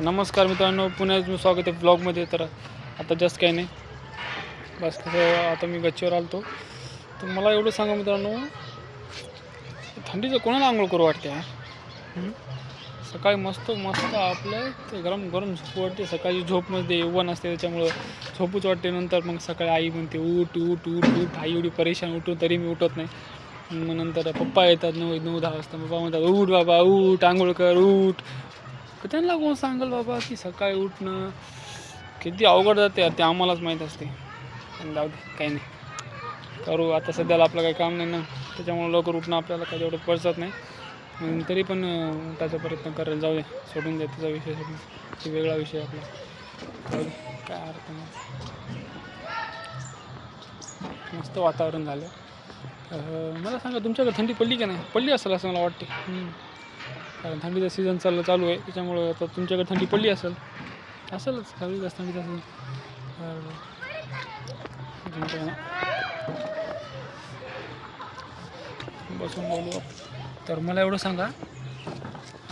नमस्कार मित्रांनो, पुन्हा मी स्वागत आहे ब्लॉगमध्ये. तर आता जस्ट काही नाही, बस कसं आता मी गच्चीवर आलो. तर मला एवढं सांगा मित्रांनो, थंडीचं कोणाला आंघोळ करू वाटते यार? सकाळी मस्त मस्त आपलं ते गरम गरम झोप वाटते. सकाळी झोपमध्ये यौवन असते, त्याच्यामुळं झोपूच वाटते. नंतर मग सकाळी आई म्हणते उठ उठ उठ उठ. आई एवढी परेशान उठून तरी मी उठत नाही. मग नंतर पप्पा येतात 9-10 वाजता. पप्पा म्हणतात उठ बाबा उठ, आंघोळ कर उठ. तर त्यांना कोण सांगेल बाबा की सकाळी उठणं किती अवघड जाते यार, ते आम्हालाच माहीत असते. पण जाऊ दे, काही नाही करू. आता सध्याला आपलं काही काम नाही ना, त्याच्यामुळे लवकर उठणं आपल्याला काही एवढं पडत नाही. तरी पण उठायचा प्रयत्न करायला जाऊ दे, सोडून द्या त्याचा विषय, सोडून ते वेगळा विषय आपला. जाऊ दे, काय अर्थ नाही. मस्त वातावरण झालं. मला सांगा, तुमच्याकडे थंडी पडली की नाही? पडली असेल असं मला वाटते, कारण थंडीचा सीझन चालू आहे, त्याच्यामुळं आता तुमच्याकडे थंडी पडली असेलच सगळीच थंडीचा सीझन. बसून बोलू. तर मला एवढं सांगा,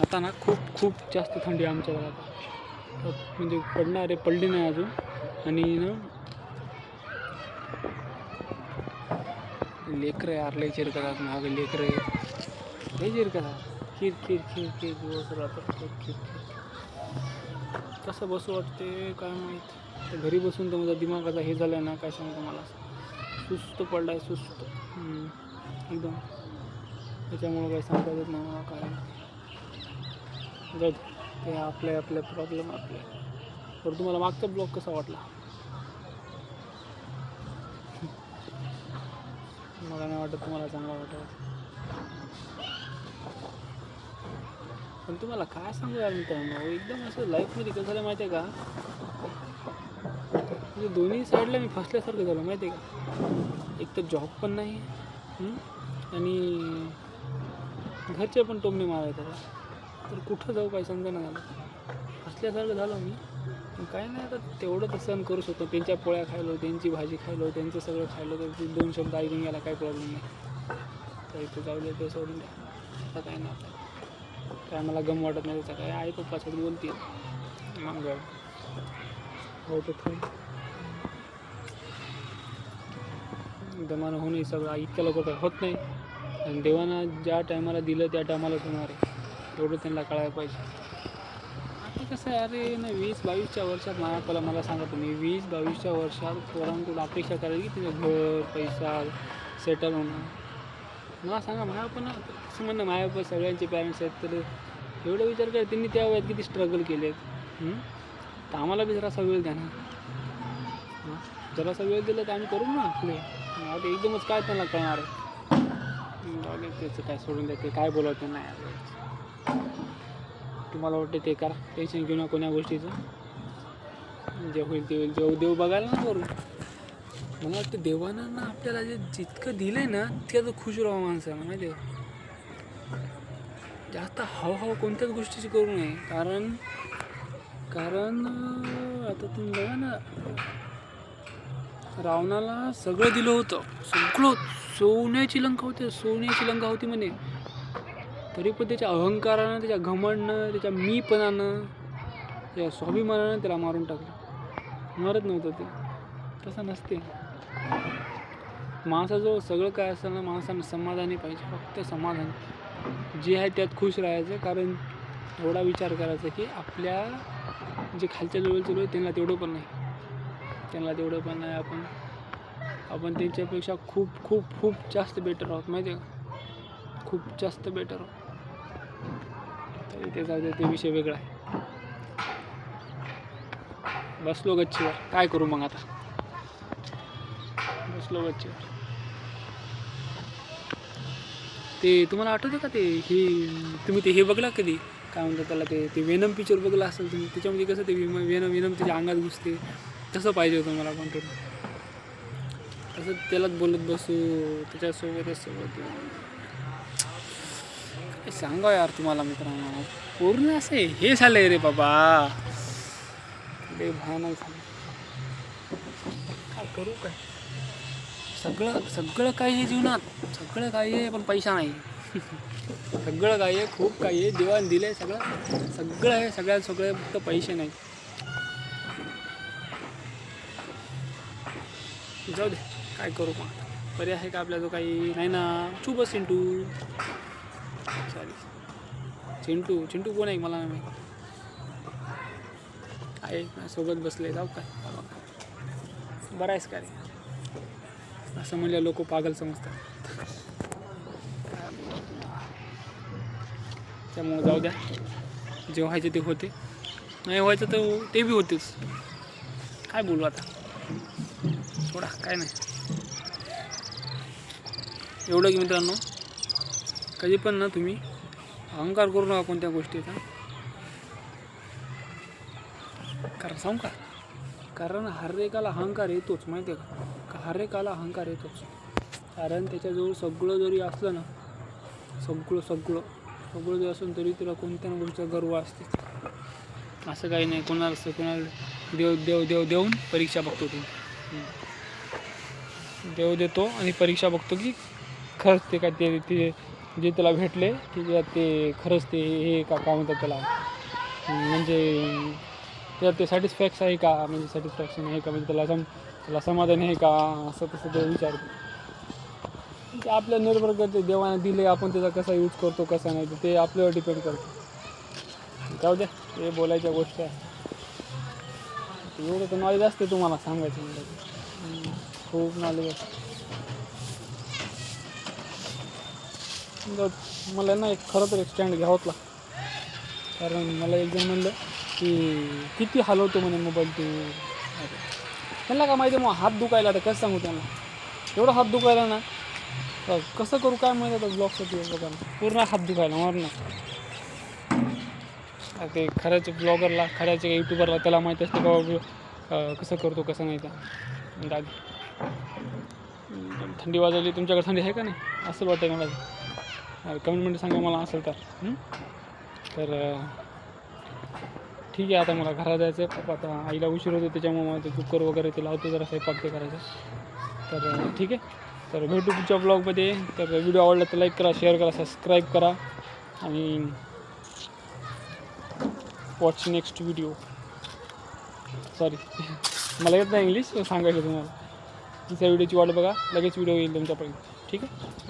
आता ना खूप खूप जास्त थंडी आहे आमच्याकडे आता. म्हणजे पडली नाही अजून. आणि ना लेकरं यार लय चिरकतात, मागे लेकरं लय चिरकतात. खीर खीर खीर खीर दिवस राहतात खीर खीर खीर. कसं बसू वाटते काय माहीत. तर घरी बसून तर माझा दिमागाचा हे झाला आहे ना, काय सांगतो मला. सुस्त पडला आहे, सुस्त एकदम. त्याच्यामुळं काही सांगता येत नाही मला काय. जाऊ ते आपले प्रॉब्लेम आपले. तर तुम्हाला मागचा ब्लॉग कसा वाटला? मला नाही वाटत तुम्हाला चांगला वाटत. पण तुम्हाला काय सांगू यार मित्रांनो, एकदम असं लाईफमध्ये कसं झालं माहिती आहे का, म्हणजे दोन्ही साईडला मी फसल्यासारखं झालं माहिती आहे का. एक तर जॉब पण नाही आणि घरचे पण टोमणे मारायचं का. तर कुठं जाऊ काही समजा नाही झालं, फसल्यासारखं झालं मी. पण काय नाही, आता तेवढं तर सहन करू शकतो. त्यांच्या पोळ्या खायलो, त्यांची भाजी खायलो, त्यांचं सगळं खायलो, तर ते 2 शब्द ऐकून गेला काही प्रॉब्लेम नाही. तर इथं जाऊ दे, ते सोडून द्या. आता काय नाही, काय मला गम वाटत नाही त्याचा. काय आई पप्पा सोडून बोलतील मग हो तर दमानं होणे सगळं इतक्या लवकर काय होत नाही. आणि देवानं ज्या टायमाला दिलं त्या टायमालाच होणार आहे, एवढं त्यांना कळायला पाहिजे. आता कसं आहे अरे ना, 20-22च्या वर्षात मला सांगा तुम्ही, 20-22च्या वर्षात पोरांकडून अपेक्षा करायची की तिचं घर पैसा सेटल होणं. मला सांगा, पण असं म्हणणं पण सगळ्यांचे पॅरेंट्स आहेत, तर एवढा विचार करा त्यांनी त्या वयात किती स्ट्रगल केलेत. तर आम्हाला बी जरासा वेळ द्या ना. जरासा वेळ दिला तर आम्ही करू ना पुढे. आता एकदमच काय त्यांना कळणार आहे. त्याचं काय सोडून द्या, ते काय बोलावं नाही. तुम्हाला वाटते ते करा, टेन्शन घेऊ नका कोण्या गोष्टीचं. जे होईल ते होईल. देव बघायला ना करू. मला वाटतं देवानं ना आपल्याला जितकं दिलं आहे ना, तितकं खुश राहावं माणसानं माहिती आहे. जास्त हाव कोणत्याच गोष्टीची करू नये. कारण आता तुम्ही बघा ना, रावणाला सगळं दिलं होतं, सगळं. सोन्याची लंका होती म्हणे. तरी पण त्याच्या अहंकारानं, त्याच्या घमंडनं, त्याच्या मीपणानं, त्याच्या स्वाभिमानानं त्याला मारून टाकलं. मरत नव्हतं ते. तसं नसते. माणसाजवळ सगळं काय असेल ना, माणसानं समाधानी पाहिजे, फक्त समाधान जे आहे त्यात खुश राहायचं. कारण एवढा विचार करायचा की आपल्या जे खालच्या लेवलचे लोक त्यांना तेवढं पण नाही. आपण त्यांच्यापेक्षा खूप खूप खूप जास्त बेटर आहोत माहिती आहे का. खूप जास्त बेटर आहोत. तर इथे जाऊ दे, ते विषय वेगळा आहे. बसलो गच्चीवर, काय करू मग आता. बसलो गच्चीवर. ते तुम्हाला आठवतं का ते तुम्ही ते हे बघला कधी, काय म्हणतात त्याला, ते वेनम पिक्चर बघला असेल तुम्ही. त्याच्यामध्ये कसं ते वेनम त्याच्या अंगात घुसते, तसं पाहिजे होतं मला पण. तसं त्यालाच बोलत बसू, त्याच्यासोबत काय सांगा यार तुम्हाला मित्रांनो. पूर्ण असं हे झालंय रे बाबा, लय भयानक झालं. काय करू काय. सगळं काही आहे जीवनात, सगळं काही आहे, पण पैसा नाही. सगळं काही आहे, खूप काही आहे, देवाण दिलं सगळं सगळं आहे, सगळ्यात सगळे फक्त पैसे नाही. जाऊ दे, काय करू मग, पर्याय आहे का आपल्या जो काही नाही ना. चुप चिंटू, सॉरी चिंटू कोण आहे मला नाही माहिती. आहे सोबत बसले, जाऊ काय बरं आहेस का रे, असं म्हणलं लोक पागल समजतात. त्यामुळं जाऊ द्या, जे व्हायचे ते होते, नाही व्हायचं तर ते बी होतेच. काय बोलू आता, थोडा काय नाही. एवढं की मित्रांनो, कधी पण ना तुम्ही अहंकार करू नका कोणत्या गोष्टीचा. कारण सांगू का, कारण हर एकाला अहंकार येतोच, माहिती आहे का, हर एकाला अहंकार येतोच. कारण त्याच्याजवळ सगळं जरी असलं ना, सगळं जरी असलं तरी तिला कोणत्या गोष्टीचा गर्व असते. असं काही नाही, कोणाला देऊन परीक्षा बघतो तुम्ही. देव देतो आणि परीक्षा बघतो की खरंच ते काय ते जे त्याला भेटले की ते खरंच ते हे काय म्हणतात त्याला, म्हणजे त्याला ते सॅटिस्फॅक्शन आहे का, म्हणजे सॅटिस्फॅक्शन आहे का, म्हणजे त्याला समाधान आहे का, असं तसं ते विचारतो. ते आपल्या निर्भर करते, देवाने दिले आपण त्याचा कसा यूज करतो कसा नाही ते आपल्यावर डिपेंड करतो. जाऊ द्या, ते बोलायच्या गोष्टी आहे. एवढं तर नॉलेज असते तुम्हाला सांगायचं म्हणजे, खूप नॉलेज असते. मला ना खरं तर एक स्टँड घ्यावंच लागतं. कारण मला एक जण म्हणलं की किती हलवतो म्हणे मोबाईल तू. त्यांना का माहिती, मग हात दुखायला, आता कसं सांगू त्यांना, एवढा हात दुखायला ना, कसं करू काय माहिती आता, ब्लॉगसाठी बघायला पूर्ण हात दुखायला मारणार. ते खऱ्याच्या ब्लॉगरला, खऱ्याच्या यूट्यूबरला त्याला माहीत असते बाबा कसं करतो कसं नाही. तर दादी थंडी वाजवली, तुमच्याकडे थंडी आहे का नाही असं वाटतं मला. कमेंटमध्ये सांगा मला असेल तर ठीक आहे. आता मला घरात जायचं आहे, आता आईला उशीर होतो त्याच्यामुळे मला ते कुकर वगैरे ते लावतो, जरा स्वयंपाक ते करायचं. तर ठीक आहे, तर भेटू पुढच्या ब्लॉगमध्ये. तर व्हिडिओ आवडला तर लाईक करा, शेअर करा, सबस्क्राईब करा आणि वॉच नेक्स्ट व्हिडिओ. सॉरी मला येत नाही इंग्लिश सांगायचं तुम्हाला. दुसऱ्या व्हिडिओची वाट बघा, लगेच व्हिडिओ येईल तुमच्यापर्यंत. ठीक आहे.